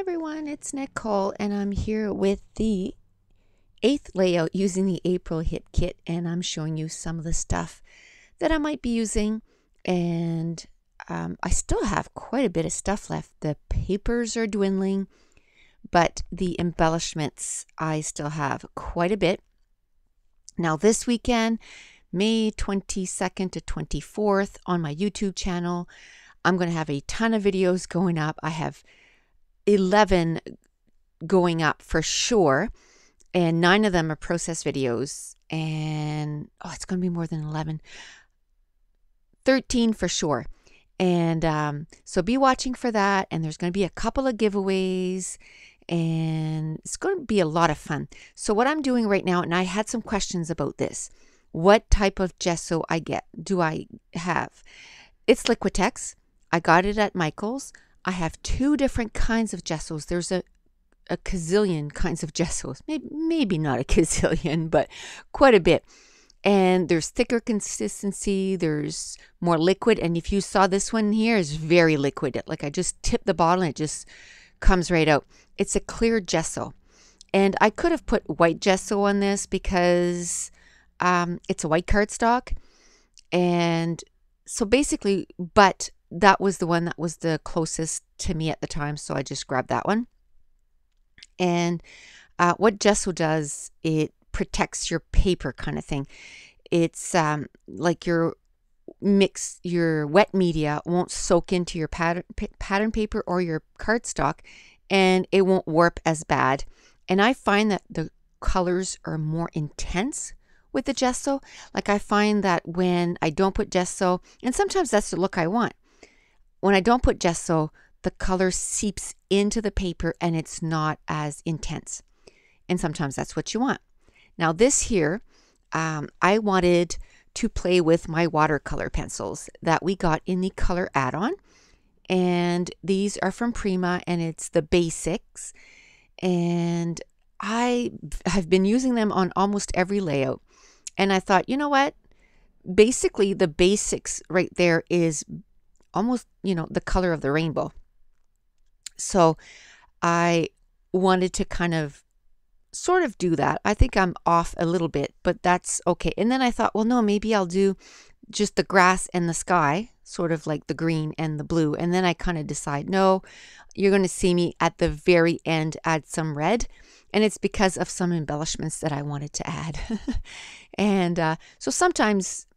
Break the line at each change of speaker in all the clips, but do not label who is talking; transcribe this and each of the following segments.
everyone, it's Nicole and I'm here with the 8th layout using the April Hit Kit, and I'm showing you some of the stuff that I might be using. And I still have quite a bit of stuff left. The papers are dwindling, but the embellishments I still have quite a bit. Now this weekend, May 22nd to 24th, on my YouTube channel, I'm going to have a ton of videos going up. I have 11 going up for sure, and 9 of them are process videos, and it's going to be more than 11, 13 for sure. And so be watching for that, and there's going to be a couple of giveaways, and it's going to be a lot of fun. So what I'm doing right now, and I had some questions about this, what type of gesso do I have? It's Liquitex. I got it at Michael's. I have 2 different kinds of gessos. There's a gazillion kinds of gessos. Maybe not a gazillion, but quite a bit. And there's thicker consistency. There's more liquid. And if you saw this one here, is very liquid. Like I just tip the bottle and it just comes right out. It's a clear gesso. And I could have put white gesso on this because it's a white cardstock. And so basically, but that was the one that was the closest to me at the time, so I just grabbed that one. And what gesso does, it protects your paper kind of thing. It's like your wet media won't soak into your pattern paper or your cardstock, and it won't warp as bad. And I find that the colors are more intense with the gesso. Like I find that when I don't put gesso, and sometimes that's the look I want, when I don't put gesso, the color seeps into the paper and it's not as intense. And sometimes that's what you want. Now this here, I wanted to play with my watercolor pencils that we got in the color add-on. And these are from Prima, and it's the basics. And I have been using them on almost every layout. And I thought, you know what? Basically, the basics right there is almost, the color of the rainbow. So I wanted to kind of sort of do that. I think I'm off a little bit, but that's okay. And then I thought, well, no, maybe I'll do just the grass and the sky, sort of like the green and the blue. And then I kind of decide, no, you're going to see me at the very end add some red. And it's because of some embellishments that I wanted to add. And so sometimes,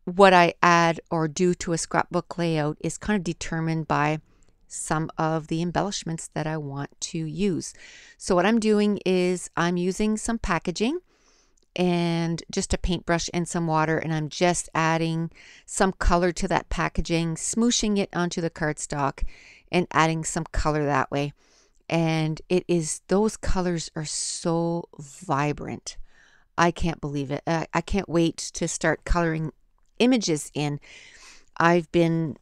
what I add or do to a scrapbook layout is kind of determined by some of the embellishments that I want to use. So what I'm doing is I'm using some packaging and just a paintbrush and some water, and I'm just adding some color to that packaging, smooshing it onto the cardstock and adding some color that way. And those colors are so vibrant. I can't believe it. I can't wait to start coloring images in. I've been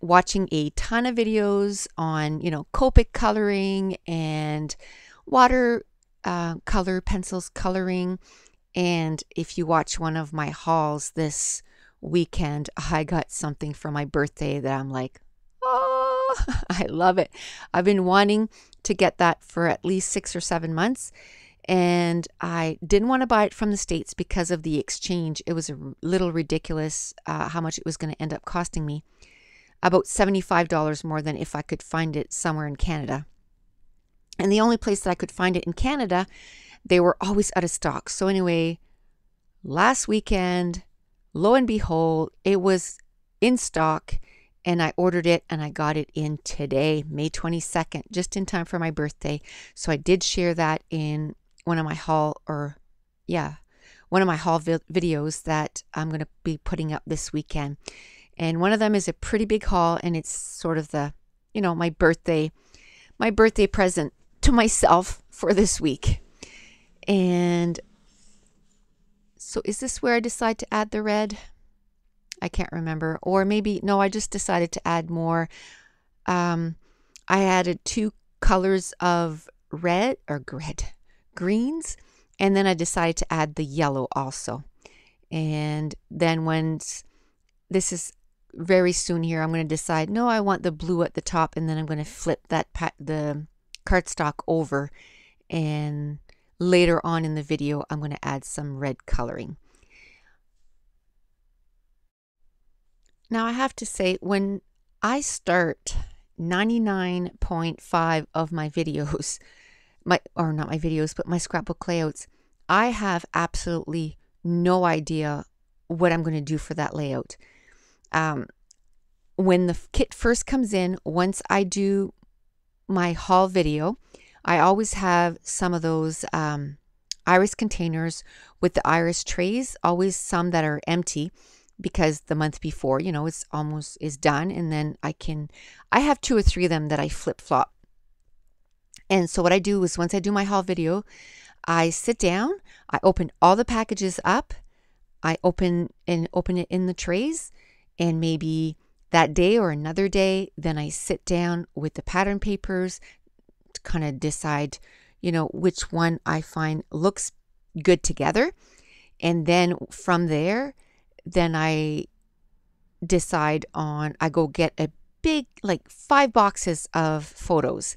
watching a ton of videos on, Copic coloring and water color pencils coloring. And if you watch one of my hauls this weekend, I got something for my birthday that I'm like, oh, I love it. I've been wanting to get that for at least 6 or 7 months. And I didn't want to buy it from the States because of the exchange. It was a little ridiculous how much it was going to end up costing me. About $75 more than if I could find it somewhere in Canada. And the only place that I could find it in Canada, they were always out of stock. So anyway, last weekend, lo and behold, it was in stock. And I ordered it and I got it in today, May 22nd, just in time for my birthday. So I did share that in one of my haul videos that I'm going to be putting up this weekend. And one of them is a pretty big haul, and it's sort of the, my birthday present to myself for this week. And so is this where I decide to add the red? I can't remember. Or maybe, no, I just decided to add more. I added 2 colors of greens, and then I decided to add the yellow also. And then once this is very soon here I'm going to decide, no, I want the blue at the top, and then I'm going to flip the cardstock over, and later on in the video I'm going to add some red coloring. Now I have to say, when I start 99.5 of my videos, not my videos, but my scrapbook layouts, I have absolutely no idea what I'm going to do for that layout. When the kit first comes in, once I do my haul video, I always have some of those iris containers with the iris trays, always some that are empty, because the month before, it's almost is done, and then I have 2 or 3 of them that I flip-flop. And so what I do is, once I do my haul video, I sit down, I open all the packages up, I open it in the trays, and maybe that day or another day, then I sit down with the pattern papers to kind of decide, which one I find looks good together. And then from there, then I decide on, I go get a big, like 5 boxes of photos.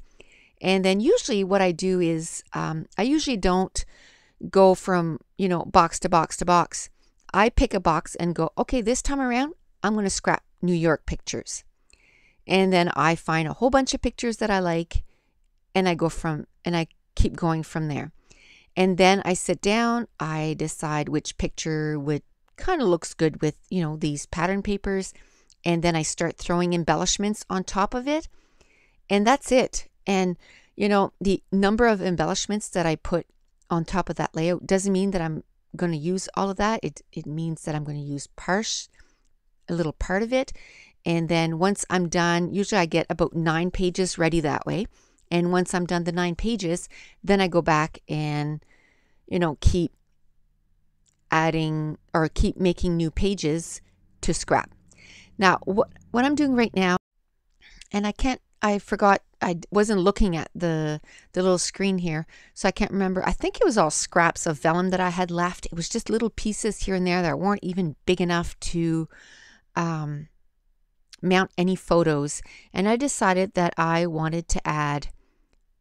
And then usually what I do is, I usually don't go from, box to box to box. I pick a box and go, okay, this time around, I'm going to scrap New York pictures. And then I find a whole bunch of pictures that I like, and I keep going from there. And then I sit down, I decide which picture would kind of looks good with, these pattern papers. And then I start throwing embellishments on top of it. And that's it. And, the number of embellishments that I put on top of that layout doesn't mean that I'm going to use all of that. It means that I'm going to use a little part of it. And then once I'm done, usually I get about 9 pages ready that way. And once I'm done the 9 pages, then I go back and, keep adding or keep making new pages to scrap. Now, what I'm doing right now, and I forgot, I wasn't looking at the little screen here, so I can't remember. I think it was all scraps of vellum that I had left. It was just little pieces here and there that weren't even big enough to mount any photos. And I decided that I wanted to add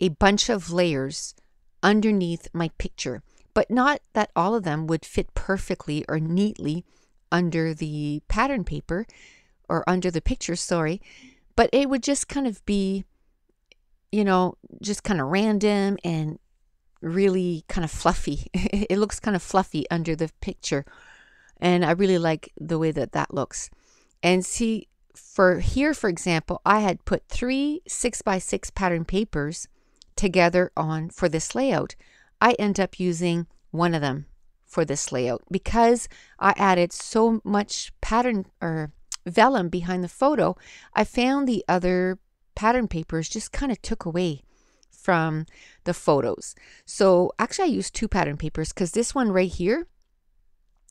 a bunch of layers underneath my picture, but not that all of them would fit perfectly or neatly under the pattern paper or under the picture, sorry, but it would just kind of be, just kind of random and really kind of fluffy. It looks kind of fluffy under the picture, and I really like the way that looks. And see, for example, I had put 3 6x6 pattern papers together for this layout. I end up using one of them for this layout because I added so much pattern or vellum behind the photo. I found the other pattern papers just kind of took away from the photos. So actually I used 2 pattern papers because this one right here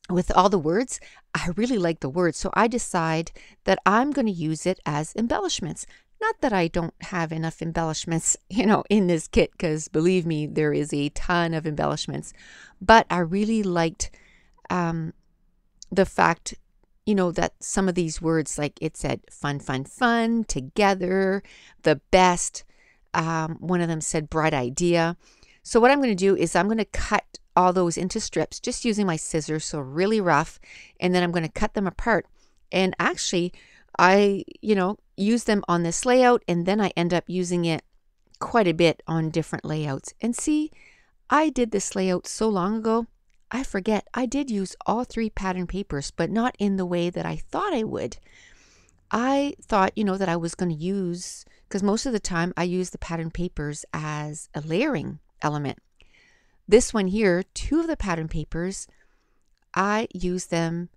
with all the words, I really like the words. So I decide that I'm going to use it as embellishments. Not that I don't have enough embellishments, in this kit, because believe me, there is a ton of embellishments. But I really liked the fact, that some of these words, like it said fun, fun, fun, together, the best. One of them said bright idea. So what I'm going to do is I'm going to cut all those into strips just using my scissors, so really rough, and then I'm going to cut them apart. And actually, I, use them on this layout, and then I end up using it quite a bit on different layouts. And see, I did this layout so long ago, I forget. I did use all 3 pattern papers, but not in the way that I thought I would. I thought, that I was going to use, because most of the time I use the pattern papers as a layering element. This one here, 2 of the pattern papers, I use them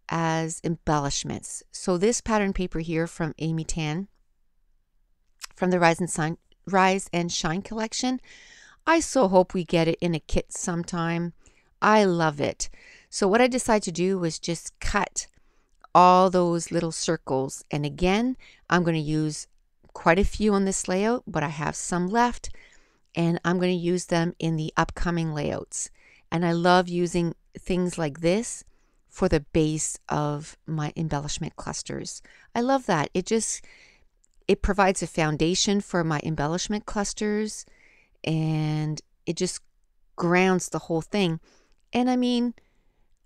as embellishments. So this pattern paper here from Amy Tan, from the Rise and Shine collection, I so hope we get it in a kit sometime. I love it. So what I decided to do was just cut all those little circles. And again, I'm going to use quite a few on this layout, but I have some left, and I'm going to use them in the upcoming layouts. And I love using things like this for the base of my embellishment clusters. I love that. It provides a foundation for my embellishment clusters, and it just grounds the whole thing. And I mean,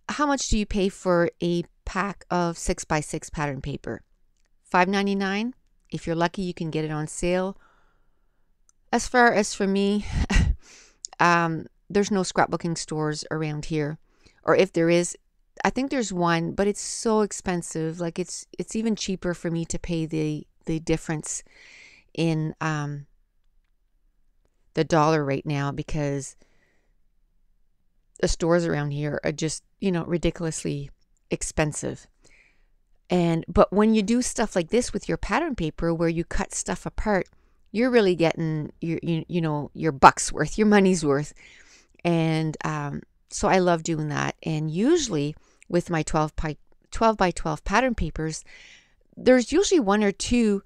how much do you pay for a pack of 6x6 pattern paper? $5.99. If you're lucky, you can get it on sale. As far as for me, there's no scrapbooking stores around here, or if there is, I think there's one, but it's so expensive. Like it's even cheaper for me to pay the difference in the dollar right now, because the stores around here are just, ridiculously expensive. But when you do stuff like this with your pattern paper, where you cut stuff apart, you're really getting your buck's worth, your money's worth. And so I love doing that. And usually with my 12 by 12 pattern papers, there's usually one or two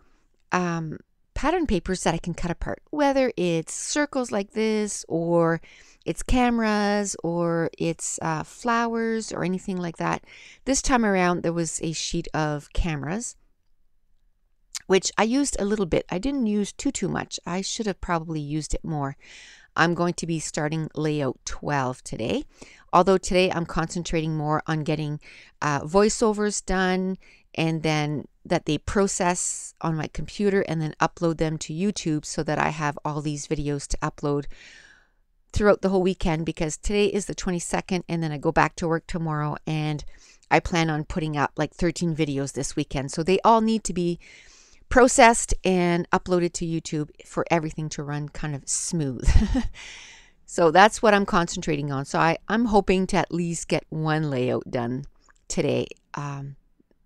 pattern papers that I can cut apart, whether it's circles like this, or it's cameras, or it's flowers, or anything like that. This time around, there was a sheet of cameras, which I used a little bit. I didn't use too much. I should have probably used it more. I'm going to be starting layout 12 today. Although today I'm concentrating more on getting voiceovers done, and then that they process on my computer and then upload them to YouTube, so that I have all these videos to upload throughout the whole weekend, because today is the 22nd and then I go back to work tomorrow, and I plan on putting up like 13 videos this weekend. So they all need to be processed and uploaded to YouTube for everything to run kind of smooth. So that's what I'm concentrating on. So I'm hoping to at least get one layout done today.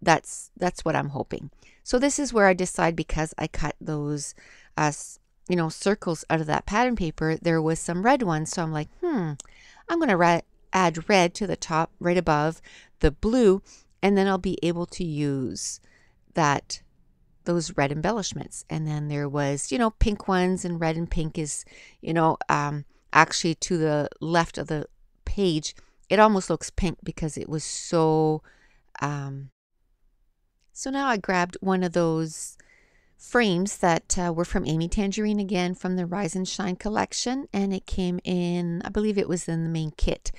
That's what I'm hoping. So this is where I decide, because I cut those circles out of that pattern paper, there was some red ones. So I'm like, I'm going to add red to the top right above the blue, and then I'll be able to use those red embellishments. And then there was, pink ones, and red and pink is, actually to the left of the page, it almost looks pink because it was so, so now I grabbed one of those frames that were from Amy Tangerine, again from the Rise and Shine collection, and it came in, I believe it was in the main kit.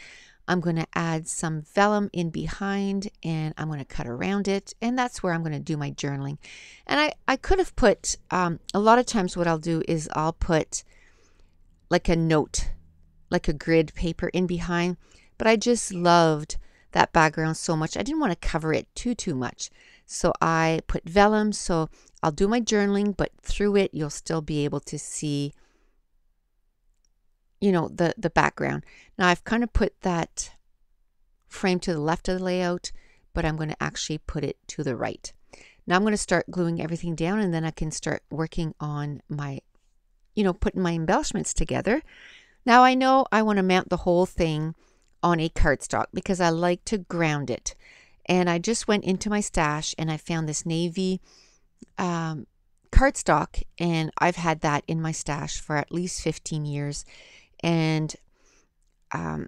I'm going to add some vellum in behind, and I'm going to cut around it, and that's where I'm going to do my journaling. And I could have put, a lot of times what I'll do is I'll put like a note, like a grid paper in behind, but I just loved that background so much. I didn't want to cover it too much. So I put vellum, so I'll do my journaling, but through it, you'll still be able to see, the background. Now I've kind of put that frame to the left of the layout, but I'm going to actually put it to the right. Now I'm going to start gluing everything down, and then I can start working on my, putting my embellishments together. Now I know I want to mount the whole thing on a cardstock because I like to ground it. And I just went into my stash and I found this navy cardstock, and I've had that in my stash for at least 15 years. And I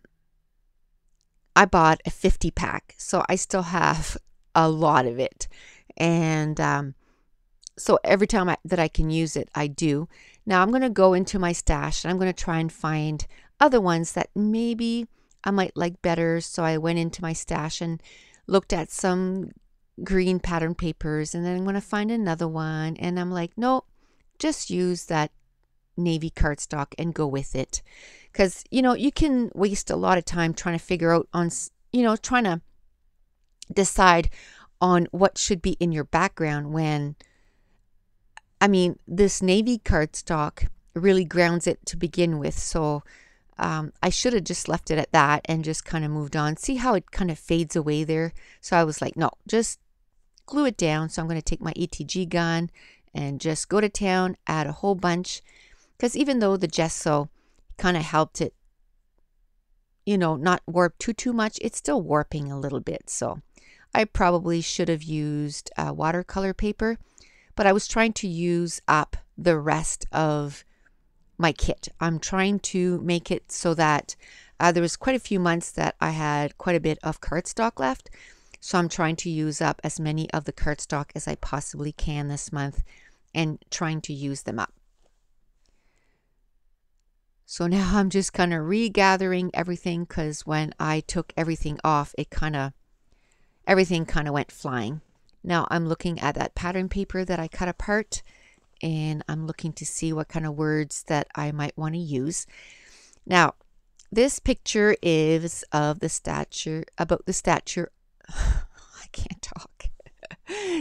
bought a 50 pack, so I still have a lot of it. And so every time that I can use it, I do. Now I'm going to go into my stash, and I'm going to try and find other ones that maybe I might like better. So I went into my stash and looked at some green pattern papers, and then I'm going to find another one, and I'm like, no, just use that navy cardstock and go with it. Because you can waste a lot of time trying to figure out on, trying to decide on what should be in your background, when this navy cardstock really grounds it to begin with. So I should have just left it at that and just kind of moved on. See how it kind of fades away there? So I was like, no, just glue it down. So I'm going to take my ETG gun and just go to town, add a whole bunch. Because even though the gesso kind of helped it, not warp too much, it's still warping a little bit. So I probably should have used watercolor paper, but I was trying to use up the rest of my kit. I'm trying to make it so that there was quite a few months that I had quite a bit of cardstock left. So I'm trying to use up as many of the cardstock as I possibly can this month and trying to use them up. So now I'm just kind of regathering everything, because when I took everything off, everything kind of went flying. Now I'm looking at that pattern paper that I cut apart, and I'm looking to see what kind of words that I might want to use. Now, this picture is of the statue, I can't talk,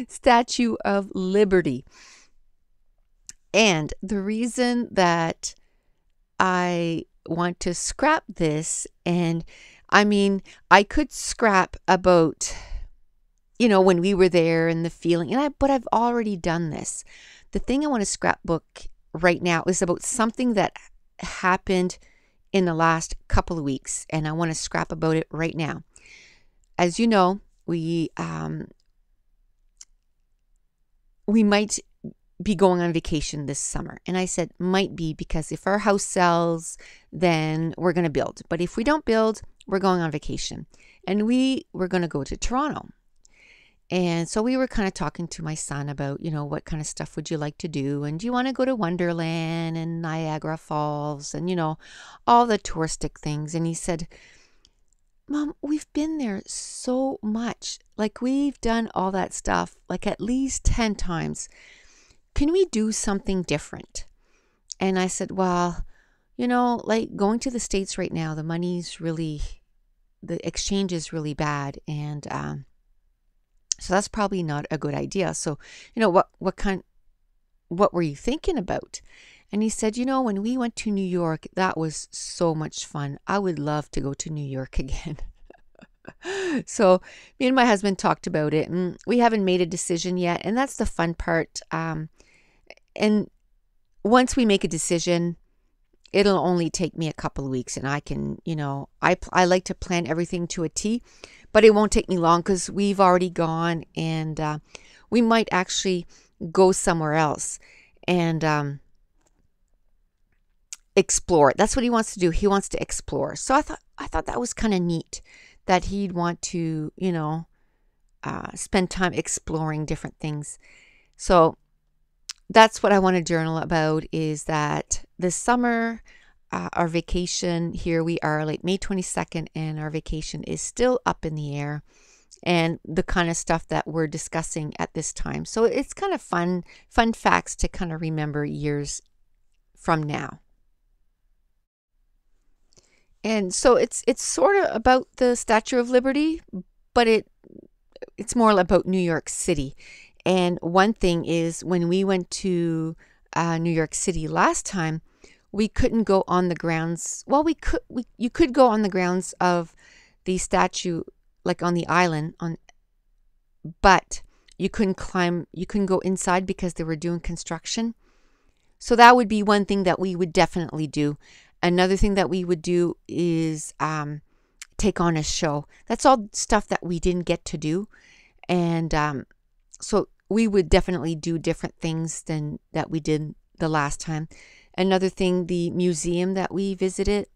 Statue of Liberty. And the reason that I want to scrap this, and I mean, I could scrap about, when we were there and the feeling, but I've already done this. The thing I want to scrapbook right now is about something that happened in the last couple of weeks, and I want to scrap about it right now. As you know, we might be going on vacation this summer. And I said might be, because if our house sells, then we're going to build. But if we don't build, we're going on vacation. And we were going to go to Toronto. And so we were kind of talking to my son about, what kind of stuff would you like to do? And do you want to go to Wonderland and Niagara Falls and, all the touristic things? And he said, Mom, we've been there so much. Like, we've done all that stuff like at least 10 times. Can we do something different? And I said, well, like going to the States right now, the exchange is really bad. And so that's probably not a good idea. So, what were you thinking about? And he said, when we went to New York, that was so much fun. I would love to go to New York again. So me and my husband talked about it, and we haven't made a decision yet. And that's the fun part. And once we make a decision, it'll only take me a couple of weeks, and I can, I like to plan everything to a T, but it won't take me long, because we've already gone, and we might actually go somewhere else and explore. That's what he wants to do. He wants to explore. So I thought that was kind of neat that he'd want to, spend time exploring different things. So that's what I want to journal about, is that this summer, our vacation, here we are like May 22nd, and our vacation is still up in the air, and the kind of stuff that we're discussing at this time. So it's kind of fun facts to kind of remember years from now. And so it's sort of about the Statue of Liberty, but it's more about New York City. And one thing is, when we went to New York City last time, we couldn't go on the grounds. Well, you could go on the grounds of the statue, like on the island, but you couldn't go inside because they were doing construction. So that would be one thing that we would definitely do. Another thing that we would do is take on a show. That's all stuff that we didn't get to do. And so we would definitely do different things than that we did the last time. Another thing, the museum that we visited,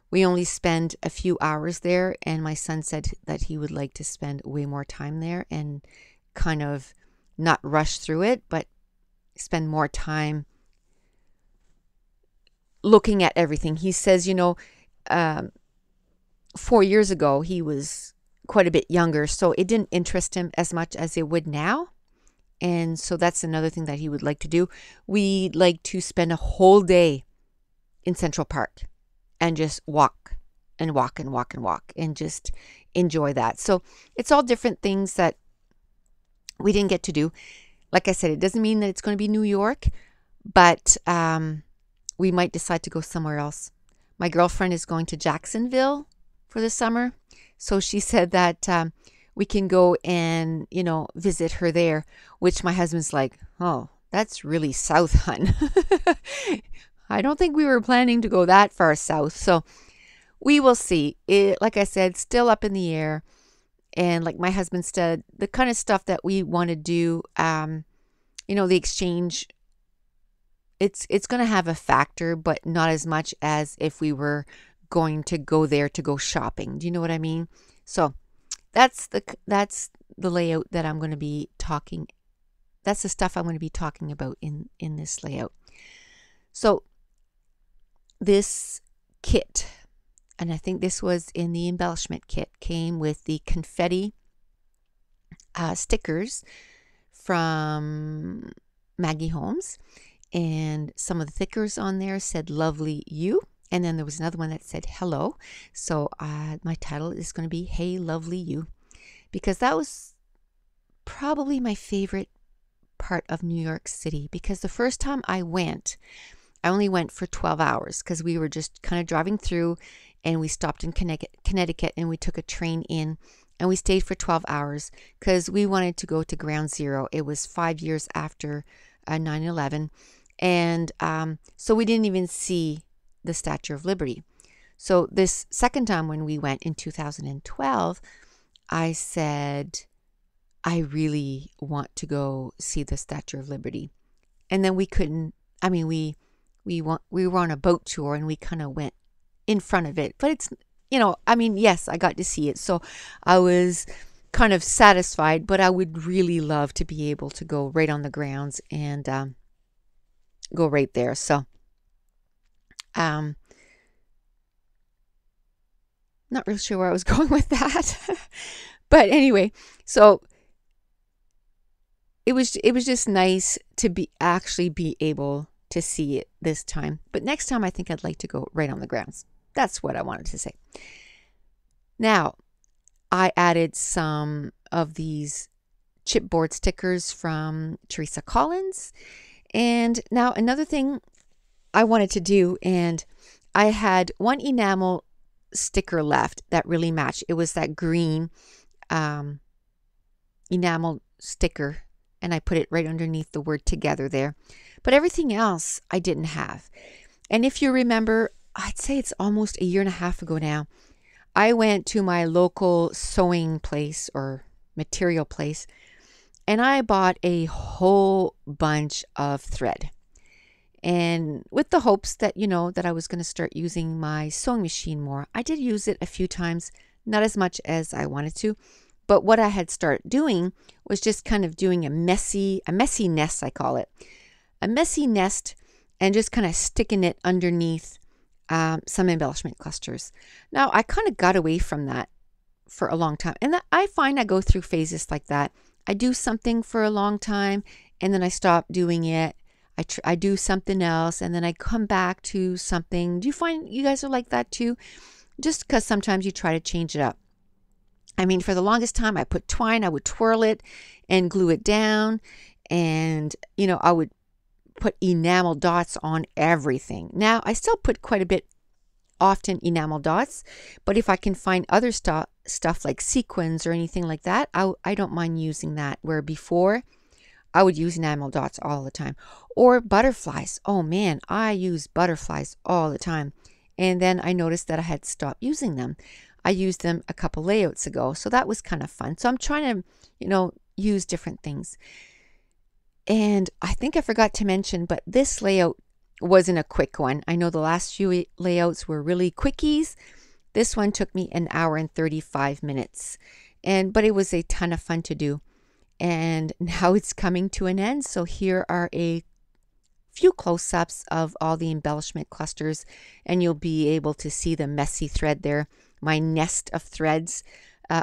we only spend a few hours there, and my son said that he would like to spend way more time there and kind of not rush through it, but spend more time looking at everything. He says, 4 years ago, he was quite a bit younger, so it didn't interest him as much as it would now. And so that's another thing that he would like to do. We'd like to spend a whole day in Central Park and just walk and walk and walk and walk and just enjoy that. So it's all different things that we didn't get to do. Like I said, it doesn't mean that it's going to be New York, but we might decide to go somewhere else. My girlfriend is going to Jacksonville for the summer. So she said that we can go and, visit her there, which my husband's like, oh, that's really south, hun. I don't think we were planning to go that far south. So we will see. Like I said, still up in the air. And like my husband said, the kind of stuff that we want to do, the exchange it's going to have a factor, but not as much as if we were going to go there to go shopping. Do you know what I mean? So that's the layout that I'm going to be talking. That's the stuff I'm going to be talking about in this layout. So this kit, and I think this was in the embellishment kit, came with the confetti stickers from Maggie Holmes, and some of the stickers on there said "Lovely You," and then there was another one that said "Hello." So my title is going to be "Hey Lovely You," because that was probably my favorite part of New York City, because the first time I went, I only went for 12 hours because we were just kind of driving through, and we stopped in Connecticut, and we took a train in, and we stayed for 12 hours because we wanted to go to Ground Zero. It was 5 years after 9/11, and so we didn't even see the Statue of Liberty. So this second time when we went in 2012, I said, I really want to go see the Statue of Liberty. And then we couldn't, I mean, we were on a boat tour, and we kind of went in front of it. But it's, I mean, yes, I got to see it. So I was kind of satisfied, but I would really love to be able to go right on the grounds and go right there. So not really sure where I was going with that. But anyway, so it was just nice to be able to see it this time. But next time I think I'd like to go right on the grounds. That's what I wanted to say. Now, I added some of these chipboard stickers from Teresa Collins. And now another thing I wanted to do, and I had one enamel sticker left that really matched. It was that green enamel sticker, and I put it right underneath the word together there. But everything else I didn't have. And if you remember, I'd say it's almost a year and a half ago now, I went to my local sewing place or material place, and I bought a whole bunch of thread. And with the hopes that, that I was going to start using my sewing machine more. I did use it a few times, not as much as I wanted to. But what I had started doing was just kind of doing a messy nest, I call it. A messy nest, and just kind of sticking it underneath some embellishment clusters. Now, I kind of got away from that for a long time. And I find I go through phases like that. I do something for a long time, and then I stop doing it. I do something else, and then I come back to something. Do you find you guys are like that too? Just because sometimes you try to change it up. I mean, for the longest time, I put twine. I would twirl it and glue it down. And, I would put enamel dots on everything. Now, I still put quite a bit, often enamel dots. But if I can find other stuff like sequins or anything like that, I don't mind using that. Where before, I would use enamel dots all the time. Or butterflies. Oh, man, I use butterflies all the time. And then I noticed that I had stopped using them. I used them a couple layouts ago, so that was kind of fun. So I'm trying to, use different things. And I think I forgot to mention, but this layout wasn't a quick one. I know the last few layouts were really quickies. This one took me an hour and 35 minutes. But it was a ton of fun to do. And now it's coming to an end. So here are a few close-ups of all the embellishment clusters, and you'll be able to see the messy thread there, my nest of threads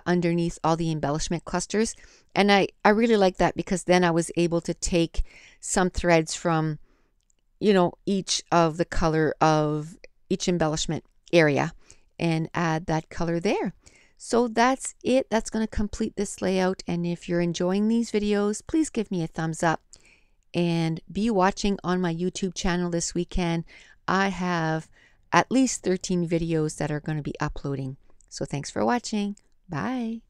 underneath all the embellishment clusters. And I really like that, because then I was able to take some threads from, each of the color of each embellishment area and add that color there. So that's it. That's going to complete this layout. And if you're enjoying these videos, please give me a thumbs up and be watching on my YouTube channel this weekend. I have at least 13 videos that are going to be uploading. So thanks for watching. Bye.